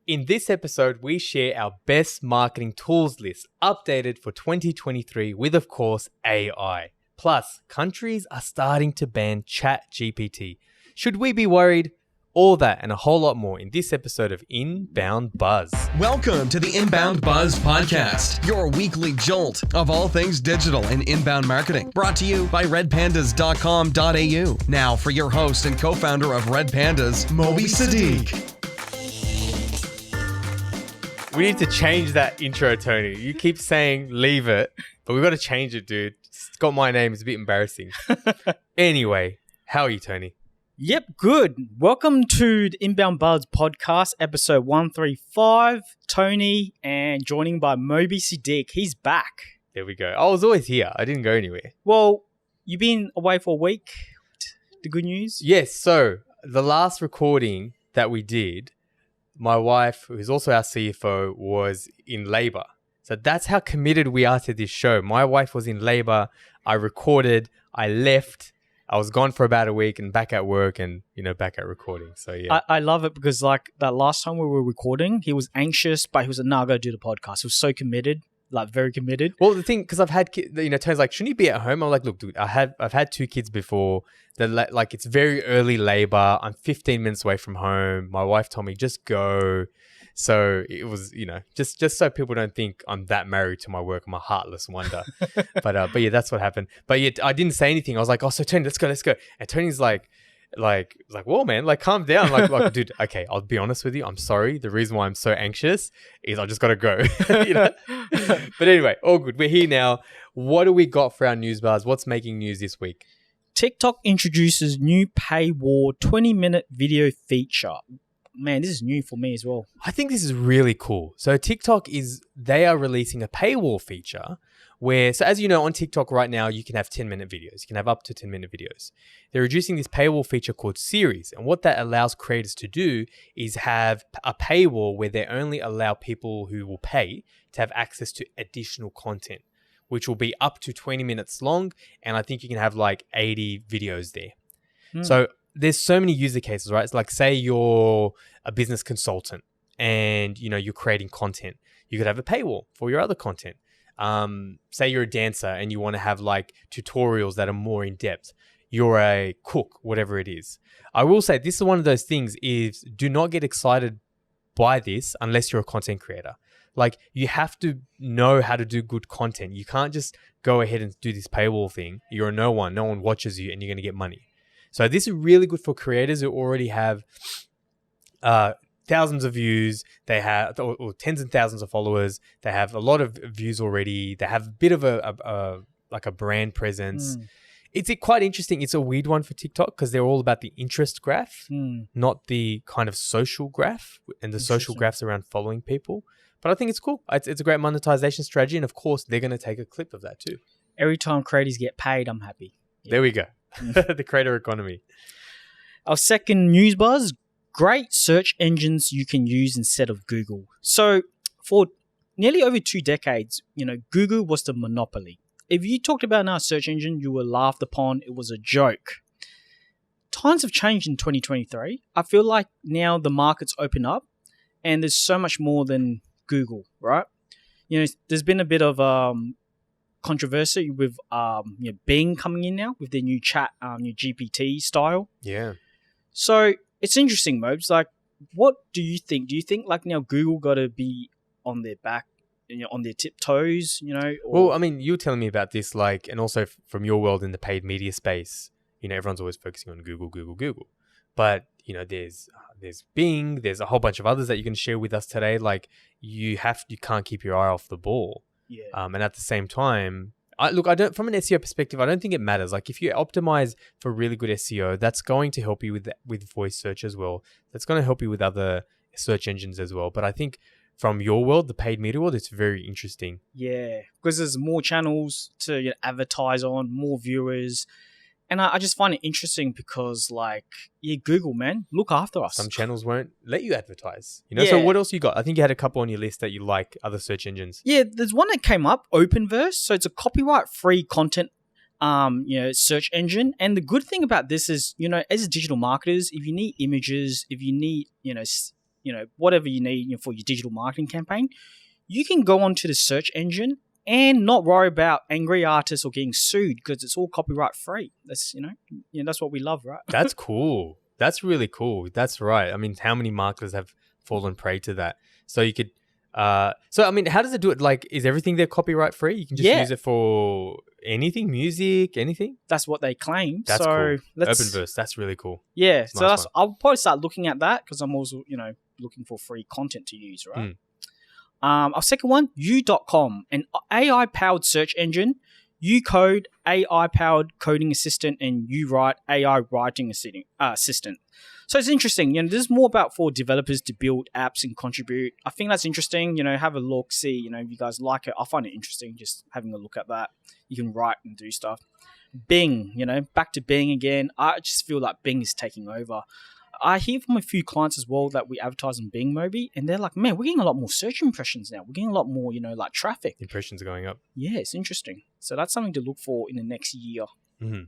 In this episode, we share our best marketing tools list updated for 2023 with, of course, AI. Plus, countries are starting to ban ChatGPT. Should we be worried? All that and a whole lot more in this episode of InboundBuzz. Welcome to the InboundBuzz podcast, your weekly jolt of all things digital and inbound marketing. Brought to you by redpandas.com.au. Now for your host and co-founder of Red Pandas, Moby Sadiq. We need to change that intro, Tony. You keep saying leave it, but we've got to change it, dude. It's got my name. It's a bit embarrassing. Anyway, how are you, Tony? Yep, good. Welcome to the InboundBuzz podcast, episode 135. Tony, and joining by Moby Sadiq. He's back. There we go. I was always here. I didn't go anywhere. Well, you've been away for a week. The good news? Yes. So the last recording that we did, my wife, who's also our CFO, was in labor. So that's how committed we are to this show. My wife was in labor. I recorded. I left. I was gone for about a week and back at work and, back at recording. So, yeah. I love it because, that last time we were recording, he was anxious, but he was like, no, I got to do the podcast. He was so committed, very committed. Well, the thing, because I've had kids, Tony's like, shouldn't you be at home? I'm like, look, dude, I've had two kids before. It's very early labor. I'm 15 minutes away from home. My wife told me, just go. So it was, just so people don't think I'm that married to my work. I'm a heartless wonder. but yeah, that's what happened. But yeah, I didn't say anything. I was like, oh, so Tony, let's go. And Tony's like, whoa, man, calm down. Like, dude, okay, I'll be honest with you. I'm sorry. The reason why I'm so anxious is I just got to go, But anyway, all good. We're here now. What do we got for our news bars? What's making news this week? TikTok introduces new paywall 20-minute video feature. Man, this is new for me as well. I think this is really cool. So TikTok they are releasing a paywall feature where, so as you know, on TikTok right now, you can have 10-minute videos. You can have up to 10-minute videos. They're reducing this paywall feature called series. And what that allows creators to do is have a paywall where they only allow people who will pay to have access to additional content, which will be up to 20 minutes long. And I think you can have 80 videos there. So there's so many user cases, right? It's like, say you're a business consultant and, you're creating content. You could have a paywall for your other content. Say you're a dancer and you want to have tutorials that are more in depth. You're a cook, whatever it is. I will say this is one of those things is do not get excited by this unless you're a content creator. You have to know how to do good content. You can't just go ahead and do this paywall thing. You're no one watches you and you're going to get money. So this is really good for creators who already have thousands of views. They have or tens and thousands of followers. They have a lot of views already. They have a bit of a brand presence. It's quite interesting. It's a weird one for TikTok because they're all about the interest graph, not the kind of social graph and the social graphs around following people. But I think it's cool. It's a great monetization strategy. And of course, they're going to take a clip of that too. Every time creators get paid, I'm happy. Yeah. There we go. The creator economy. Our second news buzz, great search engines you can use instead of Google. So for nearly over 2 decades, Google was the monopoly. If you talked about our search engine, you were laughed upon. It was a joke. Times have changed in 2023. I feel like now the market's open up and there's so much more than Google, right? There's been a bit of controversy with Bing coming in now with their new chat, new GPT style. Yeah. So it's interesting, Mobs. What do you think? Do you think now Google got to be on their back, on their tiptoes? Well, I mean, you were telling me about this, and also from your world in the paid media space. Everyone's always focusing on Google. But there's Bing. There's a whole bunch of others that you can share with us today. You can't keep your eye off the ball. Yeah. And at the same time, from an SEO perspective, I don't think it matters. If you optimize for really good SEO, that's going to help you with voice search as well. That's going to help you with other search engines as well. But I think from your world, the paid media world, it's very interesting. Yeah, because there's more channels to advertise on, more viewers. And I just find it interesting because, Google, man, look after us. Some channels won't let you advertise. So what else you got? I think you had a couple on your list that you like, other search engines. Yeah, there's one that came up, OpenVerse. So it's a copyright-free content, search engine. And the good thing about this is, as digital marketers, if you need images, if you need, whatever you need for your digital marketing campaign, you can go onto the search engine and not worry about angry artists or getting sued because it's all copyright free. That's that's what we love, right? That's cool. That's really cool. That's right. I mean, how many marketers have fallen prey to that? So you could, how does it do it? Like, is everything there copyright free? You can just use it for anything, music, anything? That's what they claim. That's so cool. let's, OpenVerse, that's really cool. Yeah. Nice So one. I'll probably start looking at that because I'm also, looking for free content to use, right? Our second one, U.com, an AI-powered search engine. You code, AI-powered coding assistant, and you write, AI writing assistant. So it's interesting. This is more about for developers to build apps and contribute. I think that's interesting. Have a look, see, if you guys like it. I find it interesting just having a look at that. You can write and do stuff. Bing, back to Bing again. I just feel like Bing is taking over. I hear from a few clients as well that we advertise on Bing Mobi, and they're like, man, we're getting a lot more search impressions now. We're getting a lot more, traffic. Impressions are going up. Yeah, it's interesting. So that's something to look for in the next year. Mm-hmm.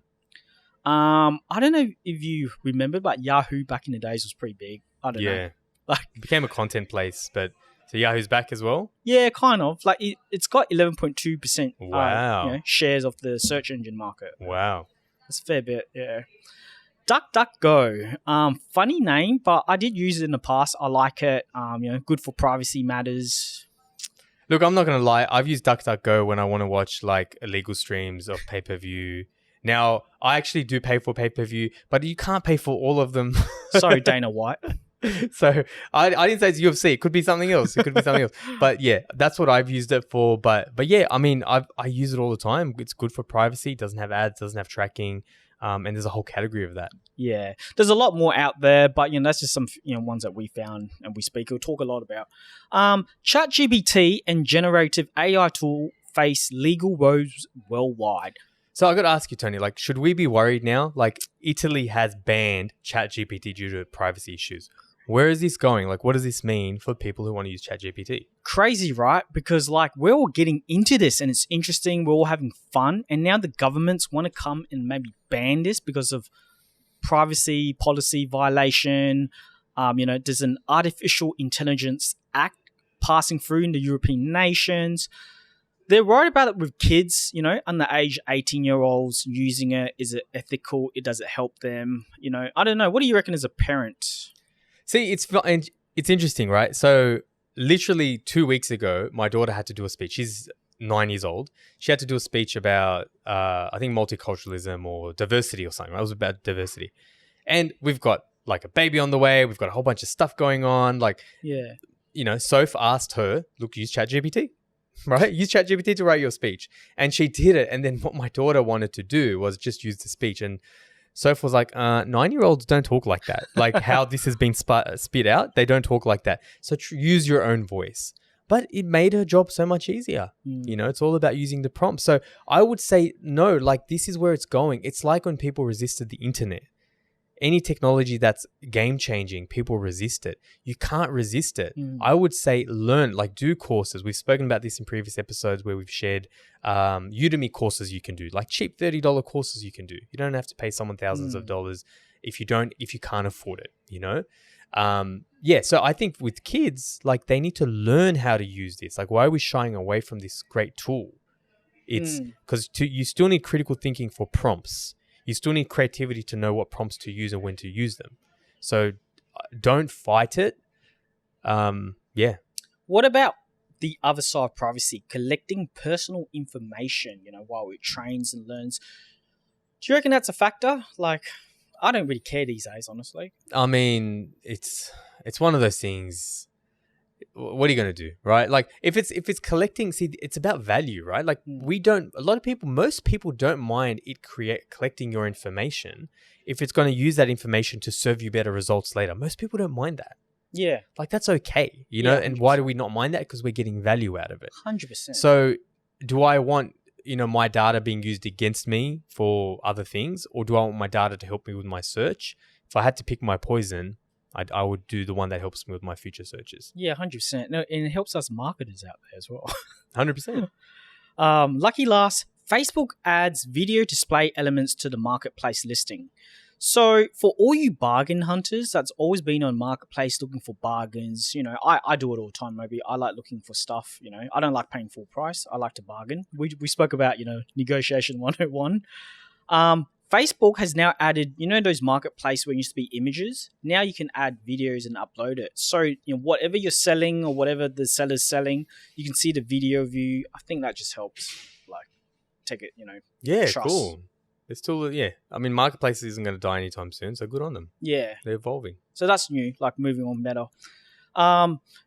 I don't know if you remember, but Yahoo back in the days was pretty big. I don't know. Like, it became a content place, but so Yahoo's back as well? Yeah, kind of. Like it's got 11.2% wow. Shares of the search engine market. Wow. That's a fair bit, yeah. DuckDuckGo. Funny name, but I did use it in the past. I like it. Good for privacy matters. Look, I'm not going to lie. I've used DuckDuckGo when I want to watch like illegal streams of pay-per-view. Now, I actually do pay for pay-per-view, but you can't pay for all of them. Sorry, Dana White. So I didn't say it's UFC. It could be something else. But yeah, that's what I've used it for. But yeah, I mean, I use it all the time. It's good for privacy. It doesn't have ads. Doesn't have tracking. And there's a whole category of that. Yeah, there's a lot more out there, but that's just some ones that we found and we'll talk a lot about. ChatGPT and generative AI tool face legal woes worldwide. So I got to ask you, Tony, like, should we be worried now? Like, Italy has banned ChatGPT due to privacy issues. Where is this going? Like, what does this mean for people who want to use ChatGPT? Crazy, right? Because like we're all getting into this and it's interesting. We're all having fun. And now the governments want to come and maybe ban this because of privacy policy violation. There's an artificial intelligence act passing through in the European nations. They're worried about it with kids, under age 18-year-olds using it. Is it ethical? Does it help them? I don't know. What do you reckon as a parent? See, it's interesting, right? So literally 2 weeks ago, my daughter had to do a speech. She's 9 years old. She had to do a speech about, I think, multiculturalism or diversity or something. Right? It was about diversity. And we've got like a baby on the way. We've got a whole bunch of stuff going on. Like, Soph asked her, look, use ChatGPT, right? Use ChatGPT to write your speech. And she did it. And then what my daughter wanted to do was just use the speech. And Soph was like, 9-year-olds don't talk like that. Like how this has been spit out, they don't talk like that. So use your own voice. But it made her job so much easier. It's all about using the prompt. So I would say, no, like this is where it's going. It's like when people resisted the internet. Any technology that's game-changing, people resist it. You can't resist it. I would say learn, like do courses. We've spoken about this in previous episodes where we've shared Udemy courses you can do, like cheap $30 courses you can do. You don't have to pay someone thousands of dollars if you can't afford it, So I think with kids, like they need to learn how to use this. Like why are we shying away from this great tool? It's because you still need critical thinking for prompts. You still need creativity to know what prompts to use and when to use them. So don't fight it. What about the other side of privacy, collecting personal information, while it trains and learns? Do you reckon that's a factor? Like, I don't really care these days, honestly. I mean, it's one of those things. What are you going to do, right? Like if it's collecting, see, it's about value, right? Like most people don't mind it collecting your information if it's going to use that information to serve you better results later. Most people don't mind that. Yeah. Like that's okay, and why do we not mind that? Because we're getting value out of it. 100%. So do I want, my data being used against me for other things, or do I want my data to help me with my search? If I had to pick my poison, I would do the one that helps me with my future searches. Yeah, 100%. No, and it helps us marketers out there as well. 100%. Lucky last, Facebook adds video display elements to the marketplace listing. So for all you bargain hunters, that's always been on Marketplace looking for bargains. I do it all the time. Maybe I like looking for stuff. I don't like paying full price. I like to bargain. We spoke about negotiation 101. Facebook has now added those marketplace where it used to be images. Now you can add videos and upload it. So whatever you're selling or whatever the seller's selling, you can see the video view. I think that just helps take it. Yeah, trust. Cool. It's still, I mean, Marketplace isn't going to die anytime soon, so good on them. Yeah. They're evolving. So that's new, moving on better.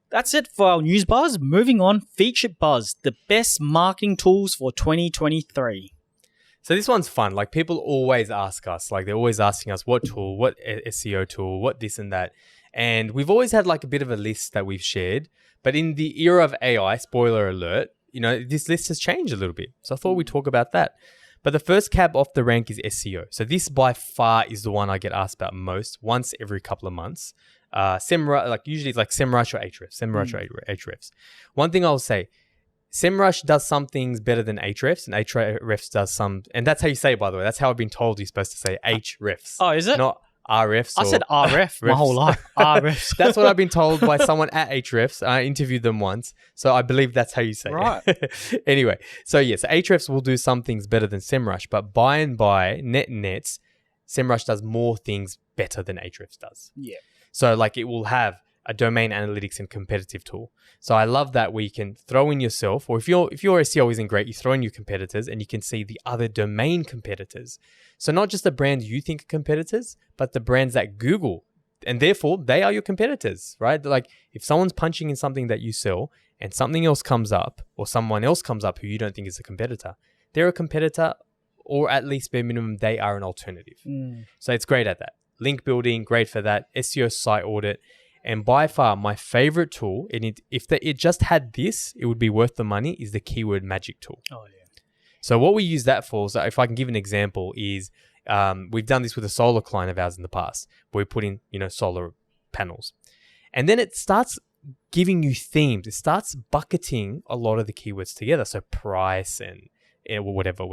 That's it for our news buzz. Moving on, featured buzz, the best marketing tools for 2023. So this one's fun. People always ask us, they're always asking us what tool, what SEO tool, what this and that. And we've always had a bit of a list that we've shared. But in the era of AI, spoiler alert, this list has changed a little bit. So I thought we'd talk about that. But the first cab off the rank is SEO. So this by far is the one I get asked about most, once every couple of months. Usually it's SEMrush or Ahrefs. SEMrush or Ahrefs. One thing I'll say, SEMrush does some things better than Ahrefs, and Ahrefs does some, and that's how you say it, by the way. That's how I've been told you're supposed to say Ahrefs. Oh, is it? Not RFs. I said RF my whole life. RFs. That's what I've been told by someone at Ahrefs. I interviewed them once, so I believe that's how you say it. Anyway, so Ahrefs will do some things better than SEMrush, but by and by, net, SEMrush does more things better than Ahrefs does. Yeah. So it will have a domain analytics and competitive tool. So I love that where you can throw in yourself, or if your SEO isn't great, you throw in your competitors and you can see the other domain competitors. So not just the brands you think are competitors, but the brands that Google, and therefore they are your competitors, right? If someone's punching in something that you sell and something else comes up, or someone else comes up who you don't think is a competitor, they're a competitor, or at least bare minimum, they are an alternative. So it's great at that. Link building, great for that. SEO site audit. And by far, my favorite tool, and if it just had this, it would be worth the money, is the Keyword Magic tool. Oh, yeah. So what we use that for, so if I can give an example, is we've done this with a solar client of ours in the past, where we put in, solar panels. And then it starts giving you themes. It starts bucketing a lot of the keywords together. So price and whatever.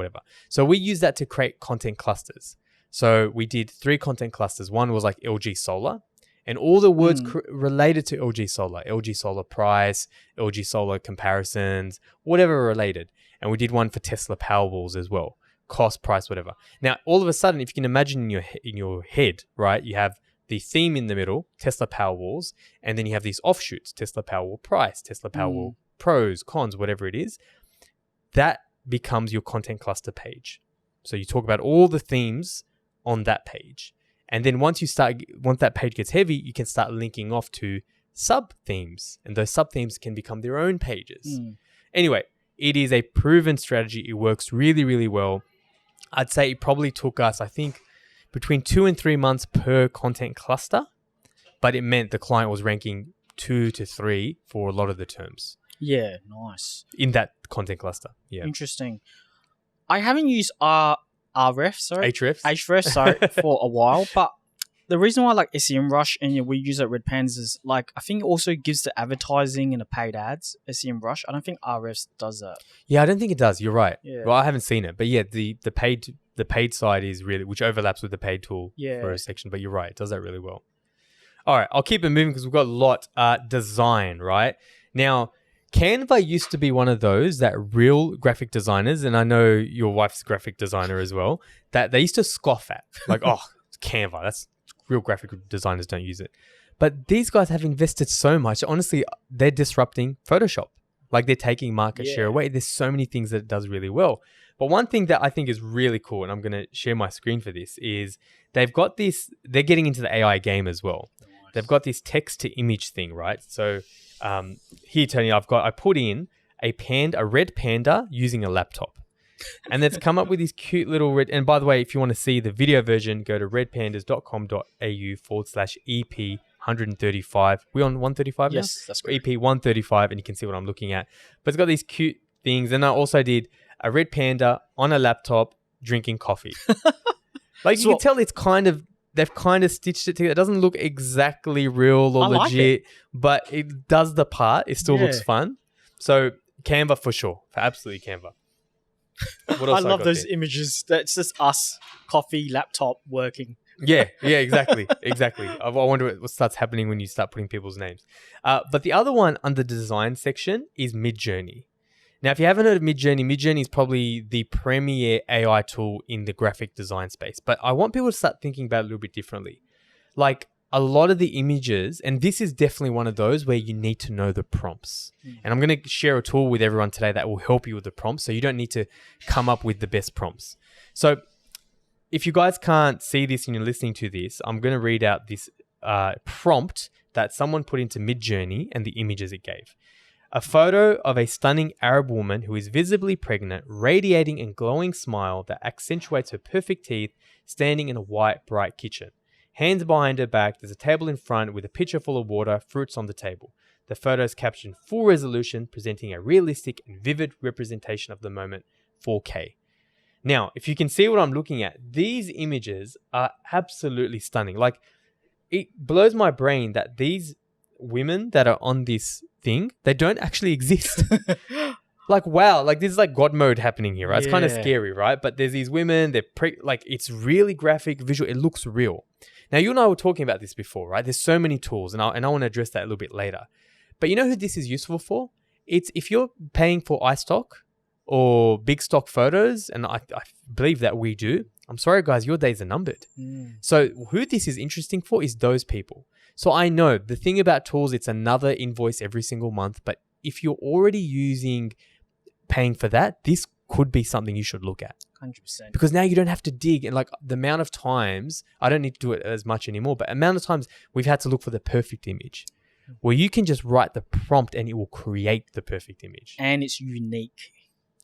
So we use that to create content clusters. So we did 3 content clusters. One was LG Solar. And all the words related to LG Solar price, LG Solar comparisons, whatever related. And we did one for Tesla Powerwalls as well, cost, price, whatever. Now, all of a sudden, if you can imagine in your head, right, you have the theme in the middle, Tesla Powerwalls, and then you have these offshoots, Tesla Powerwall price, Tesla Powerwall pros, cons, whatever it is. That becomes your content cluster page. So you talk about all the themes on that page. And then once that page gets heavy, you can start linking off to sub themes, and those sub themes can become their own pages. Anyway, it is a proven strategy. It works really, really well. I'd say it probably took us, I think, between 2 and 3 months per content cluster, but it meant the client was ranking 2 to 3 for a lot of the terms. Yeah, nice. In that content cluster. Yeah. Interesting. I haven't used Ahrefs, for a while, but the reason why I like SEMrush and we use it at Red Pandas is I think it also gives the advertising and the paid ads. SEMrush, I don't think Ahrefs does that. Yeah, I don't think it does. You're right. Yeah. Well, I haven't seen it, but yeah, the paid side is really, which overlaps with the paid tool for a section. But you're right, it does that really well. All right, I'll keep it moving because we've got a lot. Design, right? Now, Canva used to be one of those that real graphic designers, and I know your wife's a graphic designer as well, that they used to scoff at. Oh, Canva, that's real graphic designers don't use it. But these guys have invested so much. Honestly, they're disrupting Photoshop. They're taking market share away. There's so many things that it does really well. But one thing that I think is really cool, and I'm going to share my screen for this, is they've got this, they're getting into the AI game as well. Nice. They've got this text to image thing, right? So here, Tony, I put in a red panda using a laptop. And it's come up with these cute little red. And by the way, if you want to see the video version, go to redpandas.com.au/EP135. We on 135 now? Yes, that's great. EP135, and you can see what I'm looking at. But it's got these cute things. And I also did a red panda on a laptop drinking coffee. You can tell they've kind of stitched it together. It doesn't look exactly real or legit, but it does the part. It still looks fun. So Canva for sure. Absolutely Canva. What else I love those images. That's just us, coffee, laptop, working. Yeah, exactly. I wonder what starts happening when you start putting people's names. But the other one under the design section is Midjourney. Now, if you haven't heard of Midjourney, Midjourney is probably the premier AI tool in the graphic design space. But I want people to start thinking about it a little bit differently. Like a lot of the images, and this is definitely one of those where you need to know the prompts. And I'm going to share a tool with everyone today that will help you with the prompts. So you don't need to come up with the best prompts. So if you guys can't see this and you're listening to this, I'm going to read out this prompt that someone put into Midjourney and the images it gave. A photo of a stunning Arab woman who is visibly pregnant, radiating a glowing smile that accentuates her perfect teeth, standing in a white, bright kitchen. Hands behind her back, there's a table in front with a pitcher full of water, fruits on the table. The photo is captured in full resolution, presenting a realistic and vivid representation of the moment, 4K. Now, if you can see what I'm looking at, these images are absolutely stunning. Like, it blows my brain that these women that are on this thing, they don't actually exist. Like, wow, like this is like God mode happening here, right? It's kind of scary, right? But there's these women, like it's really graphic, visual, it looks real. Now, you and I were talking about this before, right? There's so many tools, and I want to address that a little bit later. But you know who this is useful for? It's if you're paying for iStock or big stock photos, and I believe that we do. I'm sorry, guys, your days are numbered. So who this is interesting for is those people. So I know the thing about tools, it's another invoice every single month. But if you're already paying for that, this could be something you should look at. 100%. Because now you don't have to dig. And like the amount of times, I don't need to do it as much anymore, but amount of times we've had to look for the perfect image. Where you can just write the prompt and it will create the perfect image. And it's unique.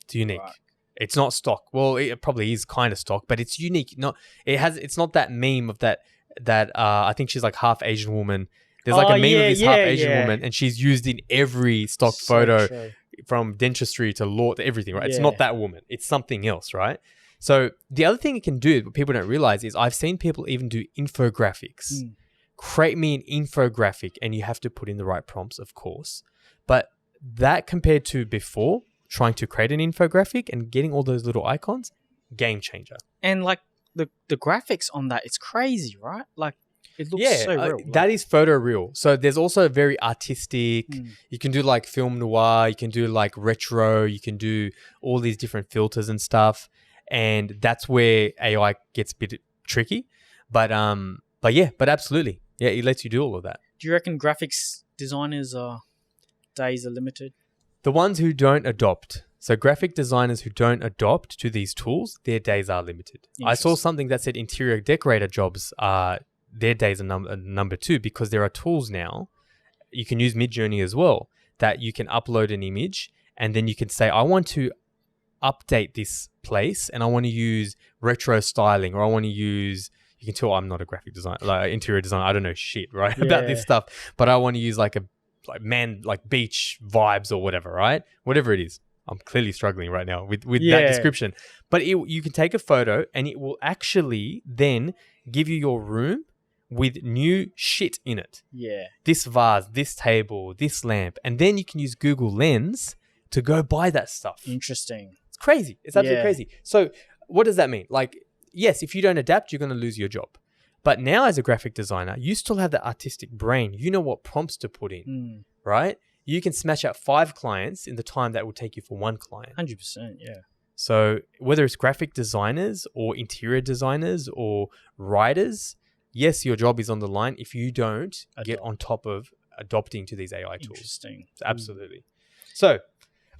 It's unique. Right. It's not stock. Well, it probably is kind of stock, but it's unique. It's not that meme of that I think she's like half Asian woman. There's like a meme of this half Asian woman, and she's used in every stock photo true. From dentistry to law to everything, right? It's not that woman. It's something else, right? So the other thing it can do, what people don't realize, is I've seen people even do infographics. Create me an infographic, and you have to put in the right prompts, of course. But that compared to before, trying to create an infographic and getting all those little icons, game changer. And like the graphics on that, it's crazy, right? Like it looks so real. That is photo real. So there's also very artistic. You can do like film noir, you can do like retro, you can do all these different filters and stuff. And that's where AI gets a bit tricky. But absolutely. Yeah, it lets you do all of that. Do you reckon graphics designers days are limited? The ones who don't adopt. So graphic designers who don't adopt to these tools, their days are limited. I saw something that said interior decorator jobs their days are number 2, because there are tools now. You can use Midjourney as well, that you can upload an image and then you can say, I want to update this place and I want to use retro styling, or I want to use, you can tell I'm not a graphic designer, like interior designer. I don't know shit, right? About this stuff, but I want to use like beach vibes or whatever, right? Whatever it is. I'm clearly struggling right now with that description. But you can take a photo and it will actually then give you your room with new shit in it. Yeah. This vase, this table, this lamp. And then you can use Google Lens to go buy that stuff. Interesting. It's crazy. It's absolutely crazy. So what does that mean? Like, yes, if you don't adapt, you're going to lose your job. But now as a graphic designer, you still have that artistic brain. You know what prompts to put in, right? You can smash out 5 clients in the time that will take you for 1 client. 100%, yeah. So whether it's graphic designers or interior designers or writers, yes, your job is on the line if you don't get on top of adopting to these AI tools. Interesting. Absolutely. So,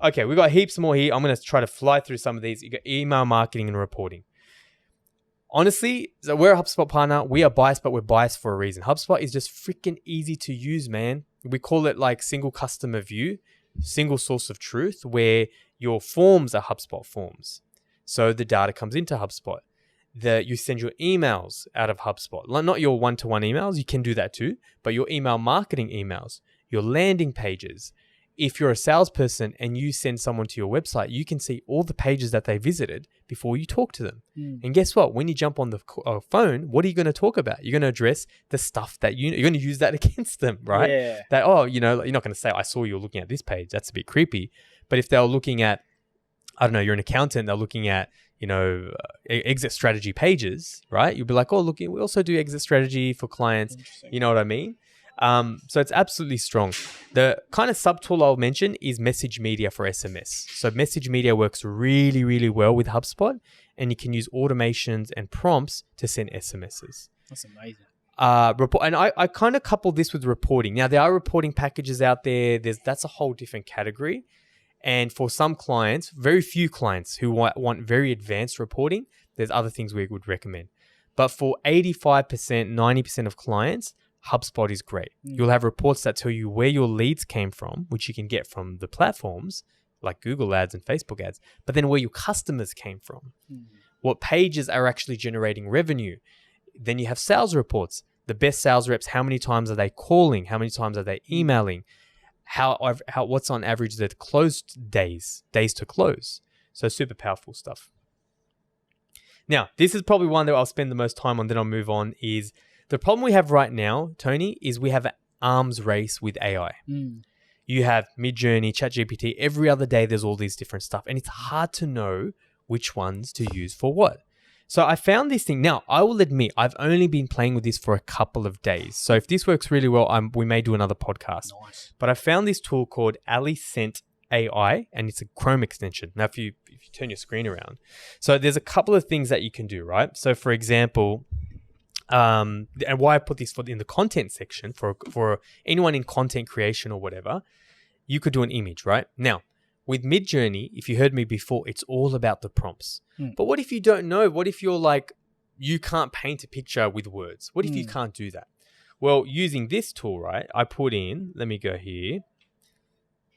okay, we've got heaps more here. I'm going to try to fly through some of these. You got email marketing and reporting. Honestly, so we're a HubSpot partner. We are biased, but we're biased for a reason. HubSpot is just freaking easy to use, man. We call it like single customer view, single source of truth, where your forms are HubSpot forms. So the data comes into HubSpot. You send your emails out of HubSpot. Not your one-to-one emails. You can do that too. But your email marketing emails, your landing pages. If you're a salesperson and you send someone to your website, you can see all the pages that they visited before you talk to them. And guess what? When you jump on the phone, what are you going to talk about? You're going to address the stuff that you're going to use that against them, right? Yeah. That, you're not going to say, I saw you looking at this page. That's a bit creepy. But if they're looking at, I don't know, you're an accountant, they're looking at exit strategy pages, right? You'll be like, oh, look, we also do exit strategy for clients. You know what I mean? So it's absolutely strong. The kind of sub-tool I'll mention is message media for SMS. So message media works really, really well with HubSpot, and you can use automations and prompts to send SMSs. That's amazing. I kind of couple this with reporting. Now, there are reporting packages out there. That's a whole different category. And for some clients, very few clients who want very advanced reporting, there's other things we would recommend. But for 85%, 90% of clients, HubSpot is great. You'll have reports that tell you where your leads came from, which you can get from the platforms like Google ads and Facebook ads, but then where your customers came from, what pages are actually generating revenue. Then you have sales reports, the best sales reps, how many times are they calling? How many times are they emailing? What's on average the closed days to close? So super powerful stuff. Now, this is probably one that I'll spend the most time on, then I'll move on, is the problem we have right now, Tony, is we have an arms race with AI. You have Midjourney, ChatGPT, every other day there's all these different stuff, and it's hard to know which ones to use for what. So I found this thing. Now, I will admit, I've only been playing with this for a couple of days. So if this works really well, we may do another podcast. Nice. But I found this tool called Alicent AI, and it's a Chrome extension. Now, if you turn your screen around, so there's a couple of things that you can do, right? So for example, and why I put this in the content section for anyone in content creation or whatever, you could do an image, right? Now, with Midjourney, if you heard me before, it's all about the prompts. But what if you don't know? What if you're like, you can't paint a picture with words? What if you can't do that? Well, using this tool, right, I put in, let me go here.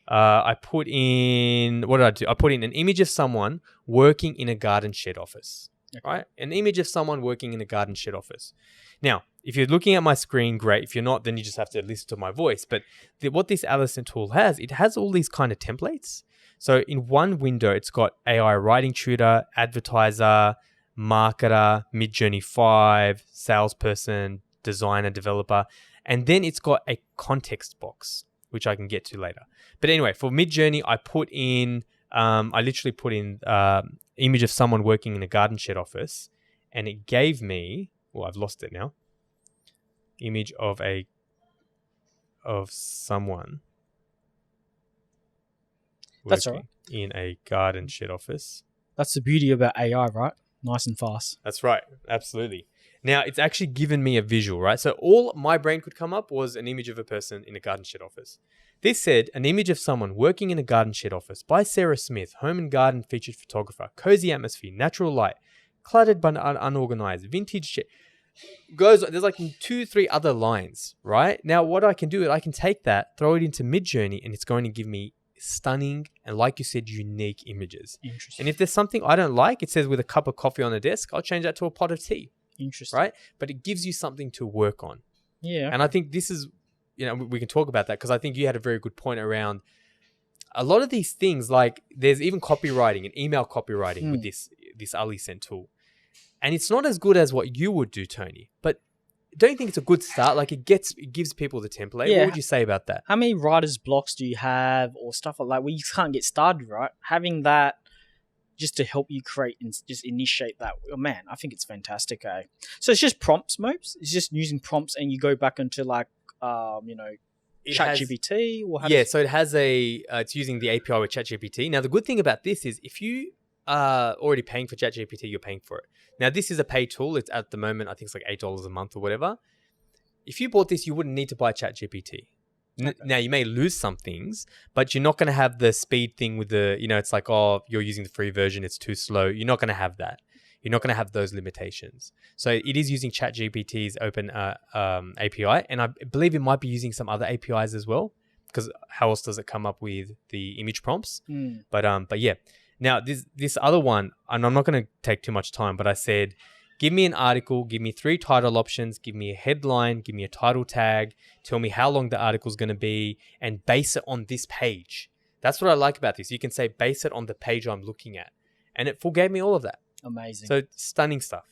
What did I do? I put in an image of someone working in a garden shed office, right? An image of someone working in a garden shed office. Now, if you're looking at my screen, great. If you're not, then you just have to listen to my voice. But what this Alicent tool has, it has all these kind of templates. So in one window, it's got AI writing tutor, advertiser, marketer, Midjourney 5, salesperson, designer, developer, and then it's got a context box, which I can get to later. But anyway, for Midjourney, I literally put in image of someone working in a garden shed office, and it gave me, well, I've lost it now, image of someone. That's all right. In a garden shed office. That's the beauty about AI, right? Nice and fast. That's right. Absolutely. Now, it's actually given me a visual, right? So all my brain could come up was an image of a person in a garden shed office. This said, an image of someone working in a garden shed office by Sarah Smith, home and garden featured photographer, cozy atmosphere, natural light, cluttered but unorganized, vintage shed. There's like 2-3 other lines, right? Now, what I can do is I can take that, throw it into Midjourney, and it's going to give me stunning and, like you said, unique images. Interesting. And if there's something I don't like, it says with a cup of coffee on the desk, I'll change that to a pot of tea. Interesting. Right? But it gives you something to work on. Yeah. And I think this is, we can talk about that because I think you had a very good point around a lot of these things. Like there's even copywriting and email copywriting with this Alicent tool. And it's not as good as what you would do, Tony, but don't you think it's a good start? Like it gives people the template. Yeah. What would you say about that? How many writer's blocks do you have or stuff like that where you can't get started, right? Having that just to help you create and just initiate that. Oh, man, I think it's fantastic. So it's just prompts, Mopes? It's just using prompts and you go back into like, ChatGPT? So it has it's using the API with ChatGPT. Now, the good thing about this is if you are already paying for ChatGPT, you're paying for it. Now, this is a paid tool. It's at the moment, I think it's like $8 a month or whatever. If you bought this, you wouldn't need to buy ChatGPT. Okay. Now, you may lose some things, but you're not going to have the speed thing with the, it's like, oh, you're using the free version, it's too slow. You're not going to have that. You're not going to have those limitations. So it is using ChatGPT's open API, and I believe it might be using some other APIs as well, because how else does it come up with the image prompts? But yeah. Now, this other one, and I'm not going to take too much time, but I said, give me an article, give me 3 title options, give me a headline, give me a title tag, tell me how long the article is going to be, and base it on this page. That's what I like about this. You can say, base it on the page I'm looking at. And it forgave me all of that. Amazing. So stunning stuff.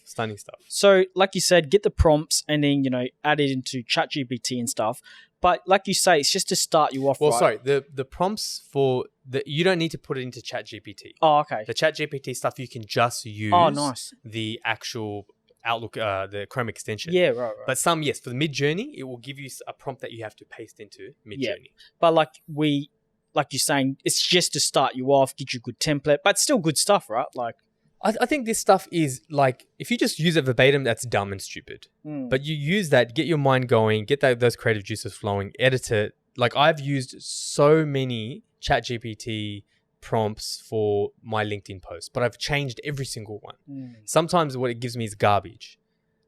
So like you said, get the prompts and then, add it into ChatGPT and stuff. But like you say, it's just to start you off. Well, right? sorry, the prompts for you don't need to put it into ChatGPT. Oh, okay. The ChatGPT stuff you can just use. Oh, nice. The actual Outlook, the Chrome extension. Yeah, right. But some, yes, for the Mid-Journey, it will give you a prompt that you have to paste into Mid-Journey. But like you're saying, it's just to start you off, get you a good template, but still good stuff, right? Like, I think this stuff is like, if you just use it verbatim, that's dumb and stupid. But you use that, get your mind going, get those creative juices flowing, edit it. Like, I've used so many ChatGPT prompts for my LinkedIn posts, but I've changed every single one. Sometimes what it gives me is garbage,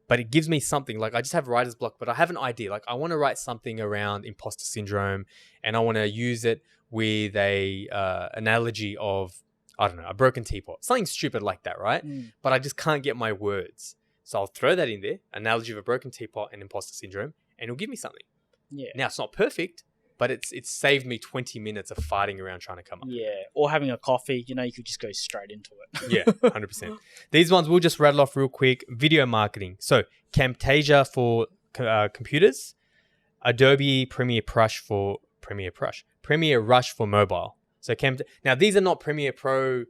but it gives me something. Like, I just have writer's block, but I have an idea. Like, I want to write something around imposter syndrome, and I want to use it with a analogy of, I don't know, a broken teapot, something stupid like that, right? But I just can't get my words. So I'll throw that in there, analogy of a broken teapot and imposter syndrome, and it'll give me something. Yeah. Now, it's not perfect, but it's saved me 20 minutes of fighting around trying to come up. Yeah, or having a coffee, you could just go straight into it. Yeah, 100%. These ones we'll just rattle off real quick. Video marketing. So Camtasia for computers, Adobe Premiere Rush for mobile. So now these are not Premiere Pro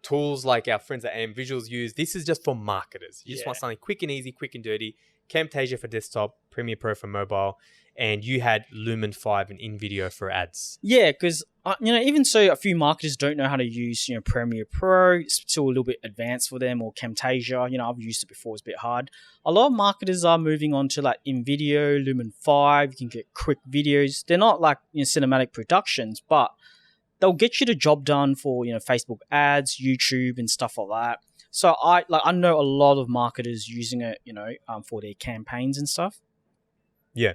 tools like our friends at AM Visuals use. This is just for marketers. You just want something quick and easy, quick and dirty. Camtasia for desktop, Premiere Pro for mobile, and you had Lumen 5 and InVideo for ads. Yeah, because even so, a few marketers don't know how to use Premiere Pro. It's still a little bit advanced for them, or Camtasia. I've used it before; it's a bit hard. A lot of marketers are moving on to like InVideo, Lumen 5. You can get quick videos. They're not like cinematic productions, but they'll get you the job done for Facebook ads, YouTube, and stuff like that. So I know a lot of marketers using it, for their campaigns and stuff. Yeah.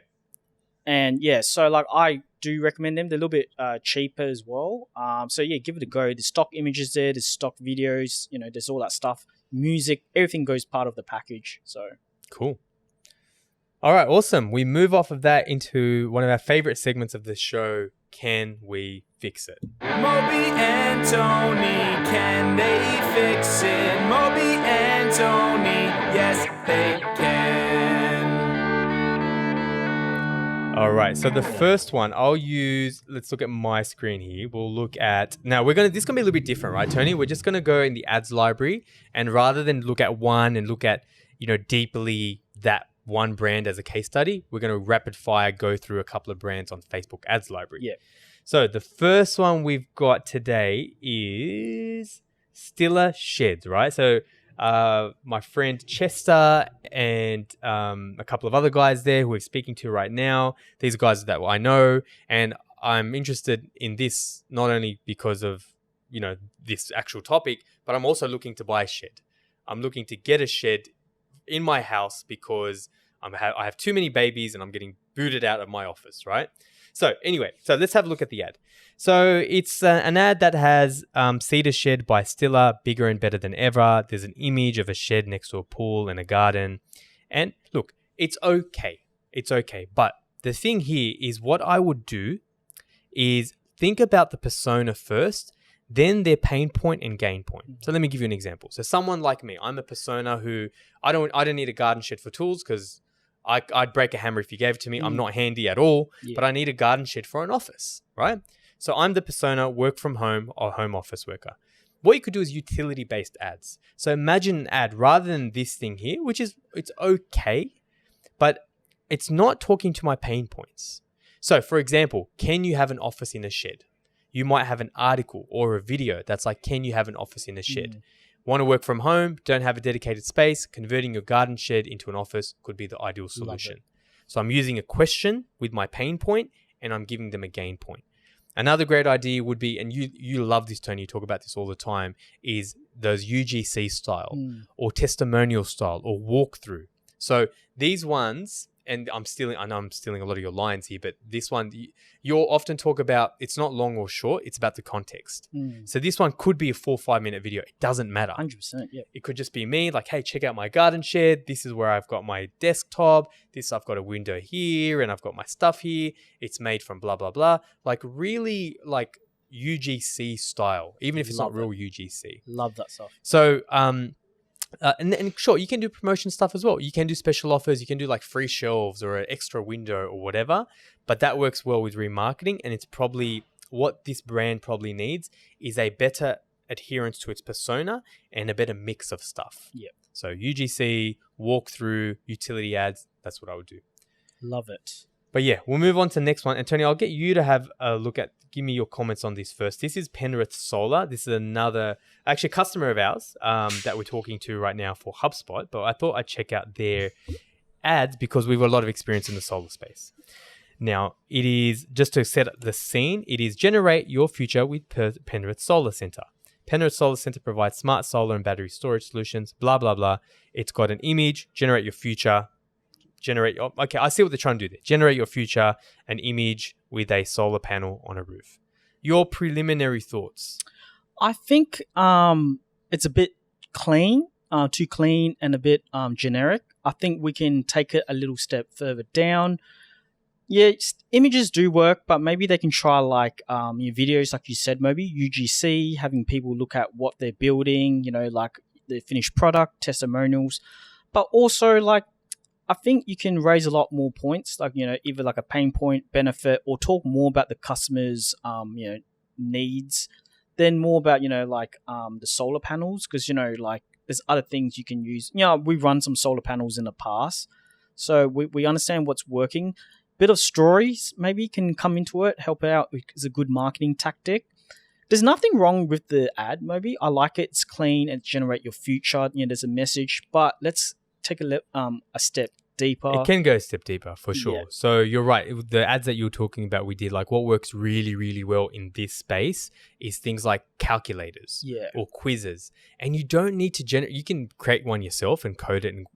And yeah, so I do recommend them. They're a little bit cheaper as well. So yeah, give it a go. There's stock images there. There's stock videos. There's all that stuff. Music, everything goes part of the package. So cool. All right, awesome. We move off of that into one of our favorite segments of the show. Can we fix it? Moby and Tony, can they fix it? Moby and Tony, yes they can. All right, so the first one I'll use, let's look at my screen here. We'll look at, now this is gonna be a little bit different, right, Tony? We're just gonna go in the ads library, and rather than look at one and look at, deeply that one brand as a case study, we're going to rapid fire go through a couple of brands on Facebook ads library. Yeah. So the first one we've got today is Stiller Sheds, right? So my friend Chester and a couple of other guys there who we're speaking to right now, these are guys that I know, and I'm interested in this not only because of, this actual topic, but I'm also looking to buy a shed. I'm looking to get a shed in my house because I have too many babies and I'm getting booted out of my office, right? So anyway, let's have a look at the ad. So it's an ad that has Cedar Shed by Stiller, bigger and better than ever. There's an image of a shed next to a pool and a garden. And look, it's okay. It's okay. But the thing here is what I would do is think about the persona first, then their pain point and gain point. So let me give you an example. So someone like me, I'm a persona who I don't need a garden shed for tools because I'd break a hammer if you gave it to me. I'm not handy at all, but I need a garden shed for an office, right? So I'm the persona, work from home or home office worker. What you could do is utility-based ads. So imagine an ad rather than this thing here, which is, it's okay, but it's not talking to my pain points. So for example, can you have an office in a shed? You might have an article or a video that's like, can you have an office in a shed? Want to work from home, don't have a dedicated space, converting your garden shed into an office could be the ideal solution. So I'm using a question with my pain point and I'm giving them a gain point. Another great idea would be, and you love this, Tony, you talk about this all the time, is those UGC style or testimonial style or walkthrough. So these ones, and I know I'm stealing a lot of your lines here, but this one, you'll often talk about, it's not long or short, it's about the context. So this one could be a 4 or 5 minute video. It doesn't matter. 100%, yeah. It could just be me, like, hey, check out my garden shed. This is where I've got my desktop. I've got a window here and I've got my stuff here. It's made from blah, blah, blah. Like really like UGC style, even if it's not real UGC. Love that stuff. So And sure, you can do promotion stuff as well. You can do special offers. You can do like free shelves or an extra window or whatever. But that works well with remarketing. And it's probably what this brand probably needs is a better adherence to its persona and a better mix of stuff. Yep. So UGC, walkthrough, utility ads. That's what I would do. Love it. But yeah, we'll move on to the next one. And Tony, I'll get you to have a look at, give me your comments on this first. This is Penrith Solar. This is another, actually, customer of ours that we're talking to right now for HubSpot. But I thought I'd check out their ads because we've got a lot of experience in the solar space. Now, it is, just to set the scene, it is generate your future with Penrith Solar Centre. Penrith Solar Centre provides smart solar and battery storage solutions, blah, blah, blah. It's got an image, generate your future, okay, I see what they're trying to do there. Generate your future, an image with a solar panel on a roof. Your preliminary thoughts? I think it's a bit clean, too clean and a bit generic. I think we can take it a little step further down. Yeah, images do work, but maybe they can try like your videos, like you said, maybe UGC, having people look at what they're building, like the finished product, testimonials. But also, like, I think you can raise a lot more points, like, either like a pain point, benefit, or talk more about the customer's, needs, than more about, the solar panels, because, like, there's other things you can use. We've run some solar panels in the past, so we understand what's working. Bit of stories maybe can come into it, help out. It's a good marketing tactic. There's nothing wrong with the ad, maybe. I like it. It's clean and generate your future. There's a message, but let's take a step deeper. It can go a step deeper for sure. Yeah. So you're right. The ads that you're talking about, we did, like, what works really, really well in this space is things like calculators or quizzes. And you don't need to generate, you can create one yourself and code it. And,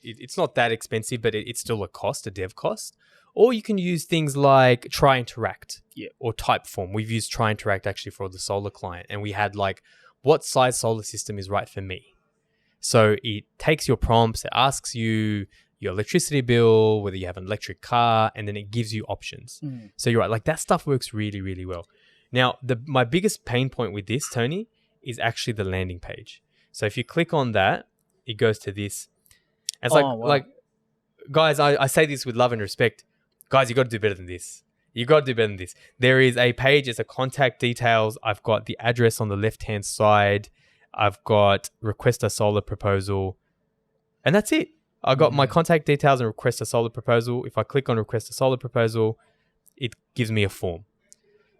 it's not that expensive, but it's still a dev cost. Or you can use things like Try Interact or Typeform. We've used Try Interact actually for the solar client. And we had like, what size solar system is right for me? So it takes your prompts, it asks you your electricity bill, whether you have an electric car, and then it gives you options. So you're right, like that stuff works really, really well. Now, my biggest pain point with this, Tony, is actually the landing page. So if you click on that, it goes to this. And it's like, guys, I say this with love and respect. Guys, you got to do better than this. You got to do better than this. There is a page, it's a contact details. I've got the address on the left-hand side. I've got request a solar proposal. And that's it. I got my contact details and request a solar proposal. If I click on request a solar proposal, it gives me a form.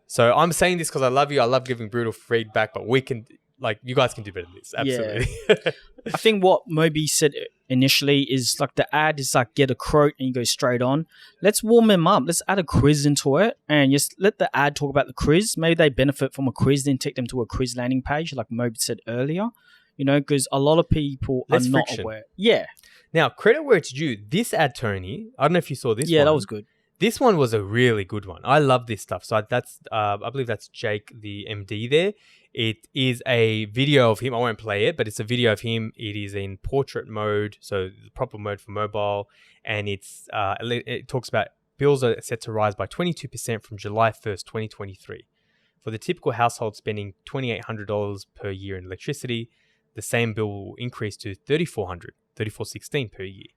So I'm saying this because I love you. I love giving brutal feedback, but we can, like, you guys can do better than this. Absolutely. Yeah. I think what Moby said initially is like the ad is like get a quote and you go straight on. Let's warm them up. Let's add a quiz into it and just let the ad talk about the quiz. Maybe they benefit from a quiz, then take them to a quiz landing page, like Moby said earlier, because a lot of people are not aware. Yeah. Now, credit where it's due. This ad, Tony, I don't know if you saw this one. Yeah, that was good. This one was a really good one. I love this stuff. So that's, I believe that's Jake, the MD there. It is a video of him. I won't play it, but it's a video of him. It is in portrait mode, so the proper mode for mobile. And it talks about bills are set to rise by 22% from July 1st, 2023. For the typical household spending $2,800 per year in electricity, the same bill will increase to $3,416 per year.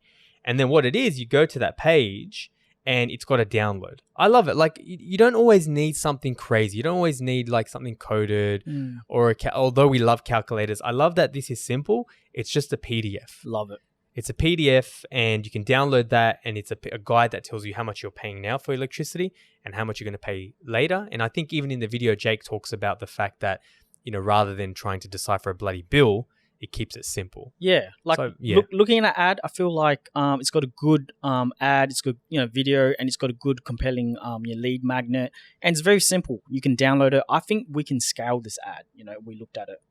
And then what it is, you go to that page and it's got a download. I love it. Like, you don't always need something crazy. You don't always need like something coded or although we love calculators. I love that this is simple. It's just a PDF. Love it. It's a PDF and you can download that, and it's a guide that tells you how much you're paying now for electricity and how much you're going to pay later. And I think even in the video, Jake talks about the fact that, rather than trying to decipher a bloody bill, it keeps it simple. Yeah. Like, looking at an ad, I feel like it's got a good ad, it's got video, and it's got a good compelling your lead magnet, and it's very simple. You can download it. I think we can scale this ad. We looked at it.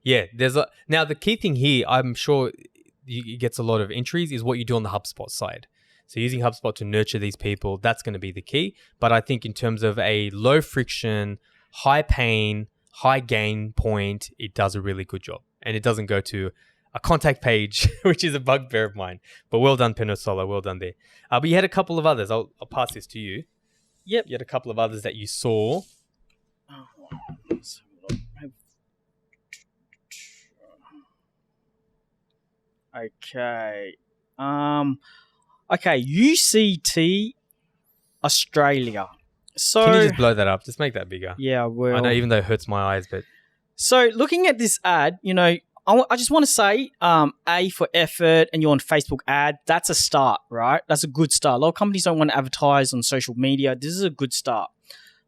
Yeah. Now the key thing here, I'm sure it gets a lot of entries, is what you do on the HubSpot side. So using HubSpot to nurture these people, that's going to be the key. But I think in terms of a low friction, high pain, high gain point, it does a really good job. And it doesn't go to a contact page, which is a bugbear of mine. But well done, Penrith Solar. Well done there. But you had a couple of others. I'll pass this to you. Yep. You had a couple of others that you saw. Okay. Okay, UCT Australia. So Can you just blow that up? Just make that bigger. yeah, I will. I know, even though it hurts my eyes, but So looking at this ad, I just want to say, A for effort, and you're on Facebook ad. That's a start, right? That's a good start. A lot of companies don't want to advertise on social media. This is a good start,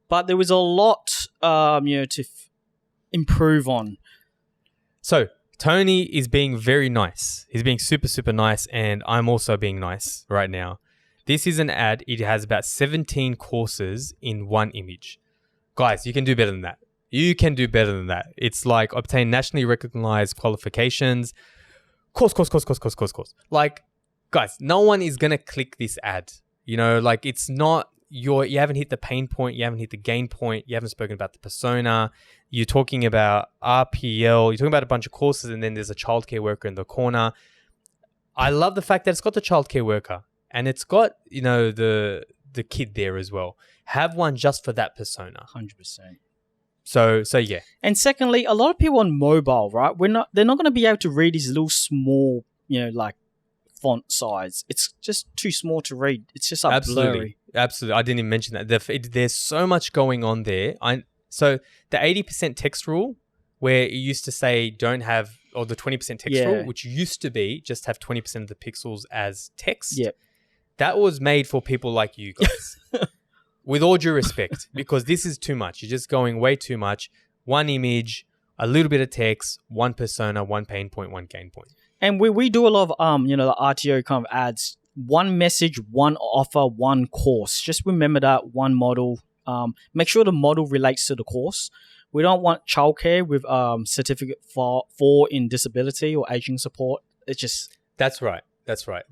but there was a lot, to improve on. So Tony is being very nice. He's being super, super nice, and I'm also being nice right now. This is an ad. It has about 17 courses in one image. Guys, you can do better than that. You can do better than that. It's like obtain nationally recognized qualifications. Course. Like, guys, no one is going to click this ad. Like it's not you haven't hit the pain point. You haven't hit the gain point. You haven't spoken about the persona. You're talking about RPL. You're talking about a bunch of courses, and then there's a childcare worker in the corner. I love the fact that it's got the childcare worker and it's got, the kid there as well. Have one just for that persona. 100%. So yeah. And secondly, a lot of people on mobile, right? They're not going to be able to read these little small, like font size. It's just too small to read. It's just like blurry. Absolutely. I didn't even mention that. There's so much going on there. So the 80% text rule, where it used to say don't have, or the 20% text rule, which used to be just have 20% of the pixels as text. Yep. That was made for people like you guys. With all due respect, because this is too much. You're just going way too much. One image, a little bit of text, one persona, one pain point, one gain point. And we do a lot of the RTO kind of ads. One message, one offer, one course. Just remember that one model. Make sure the model relates to the course. We don't want childcare with certificate for in disability or aging support. It's just That's right.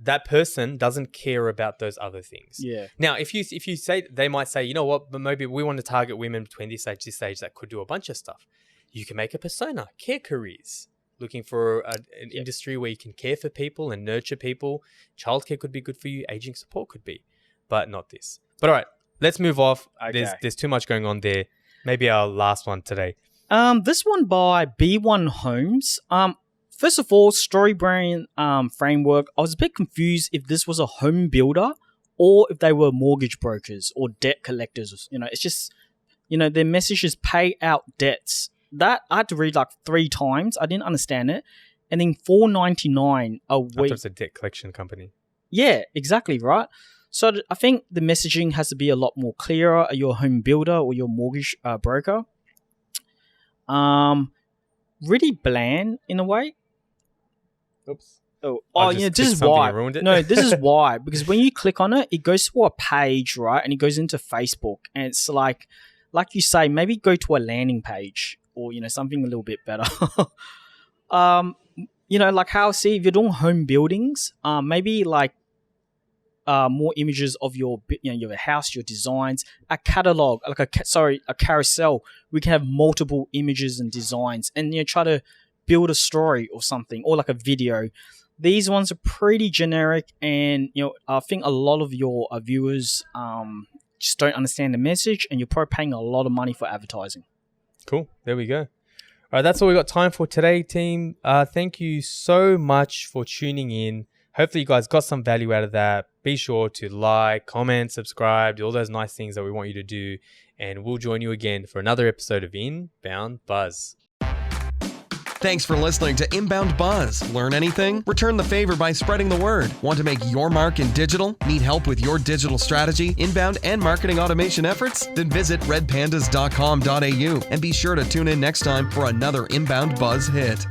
That person doesn't care about those other things. Yeah. Now, if you say, they might say, you know what, but maybe we want to target women between this age that could do a bunch of stuff. You can make a persona, care careers, looking for an industry where you can care for people and nurture people. Childcare could be good for you. Aging support could be, but not this. But all right, let's move off. Okay. There's too much going on there. Maybe our last one today. This one by B1 Homes. First of all, StoryBrain framework. I was a bit confused if this was a home builder or if they were mortgage brokers or debt collectors. It's just, their message is pay out debts. That I had to read like 3 times. I didn't understand it. And then $4.99 a week. I thought it was a debt collection company. Yeah, exactly, right? So I think the messaging has to be a lot more clearer. Are you a home builder or your mortgage broker? Really bland in a way. Oops. This is why. No, this is why. Because when you click on it, it goes to a page, right? And it goes into Facebook. And it's like you say, maybe go to a landing page or, something a little bit better. Like how, see, if you're doing home buildings, maybe like more images of your house, your designs, a catalog, like a carousel. We can have multiple images and designs and, try to build a story or something, or like a video. These ones are pretty generic, and I think a lot of your viewers just don't understand the message, and you're probably paying a lot of money for advertising. Cool. There we go. All right, that's all we got time for today, team. Thank you so much for tuning in. Hopefully you guys got some value out of that. Be sure to like, comment, subscribe, do all those nice things that we want you to do, and we'll join you again for another episode of InboundBuzz. Thanks for listening to Inbound Buzz. Learn anything? Return the favor by spreading the word. Want to make your mark in digital? Need help with your digital strategy, inbound, and marketing automation efforts? Then visit redpandas.com.au and be sure to tune in next time for another Inbound Buzz hit.